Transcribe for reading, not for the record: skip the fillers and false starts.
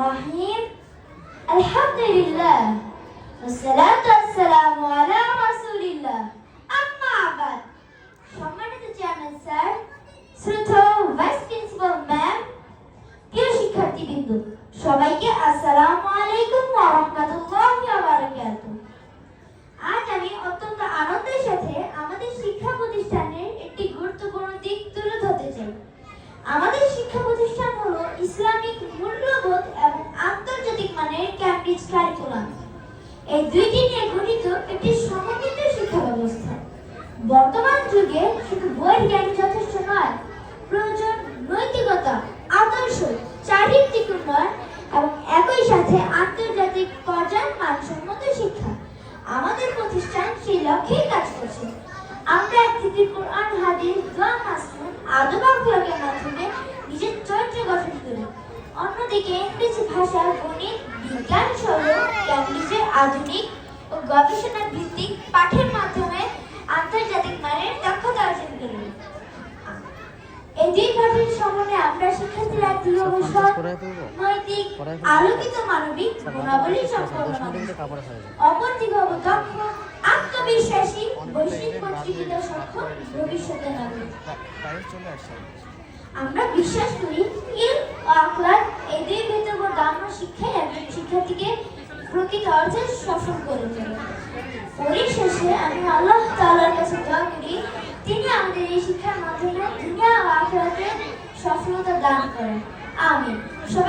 রহিম আলহামদুলিল্লাহ ওয়াসসালাতু ওয়াসসালামু আলা রাসূলিল্লাহ আম্মা বাদ। সম্মানিত চেয়ারম্যান স্যার, শ্রদ্ধেয় ভাইস প্রিন্সিপাল ম্যাম, প্রিয় শিক্ষার্থীবৃন্দ, সবাইকে আসসালামু আলাইকুম ওয়া রাহমাতুল্লাহি ওয়া বারাকাতুহু। আজ আমি অত্যন্ত আনন্দের সাথে আমাদের শিক্ষা প্রতিষ্ঠানের একটি গুরুত্বপূর্ণ দিক তুলে ধরতে চাই। আমাদের শিক্ষা প্রতিষ্ঠান হলো ইসলামিক মূল্যবোধ এবং আন্তর্জাতিক মানের ক্যামব্রিজ কারিকুলাম, এই দুইটি নিয়ে গঠিত একটি সমন্বিত শিক্ষা ব্যবস্থা। বর্তমান যুগে শুধু বইয়ের জ্ঞান যথেষ্ট নয়, প্রয়োজন নৈতিকতা, আদর্শ, চারিত্রিক উন্নয়ন এবং একই সাথে আন্তর্জাতিক পর্যায়ে মানসম্মত শিক্ষা। আমাদের প্রতিষ্ঠান সেই লক্ষ্যেই কাজ করছে। আমরা একদিকে কোরআন, হাদিস, দোয়া, মাসনুন, আদব আখলাকের মাধ্যমে নিজের চরিত্র গঠন করি, অন্যদিকে ইংরেজি ভাষা, গণিত, বিজ্ঞান সহ ক্যামব্রিজের আধুনিক ও গবেষণা ভিত্তিক পাঠের মাধ্যমে আন্তর্জাতিক মানের দক্ষতা অর্জন করি। এই দুই পাঠের সমন্বয়ে আমরা শিক্ষার্থীরা কিভাবে সৎ, নৈতিক, আলোকিত মানবিক গুণাবলী সম্পন্ন, অপরদিকে দক্ষ, আত্মবিশ্বাসী, বৈশ্বিক প্রতিযোগিতা সক্ষম ভবিষ্যতের নাগরিক। আমরা বিশ্বাস করি ইলম ও আখলাক এই দুই ভেতগম্য শিক্ষাই একজন শিক্ষার্থীকে প্রকৃত অর্থে সফল করে তোলে। পরিশেষে আমি আল্লাহ তাআলার কাছে দোয়া করি, তিনি আমাদের এই শিক্ষার মাধ্যমে দুনিয়া ও আখিরাতে সফলতা দান করেন। আমিন।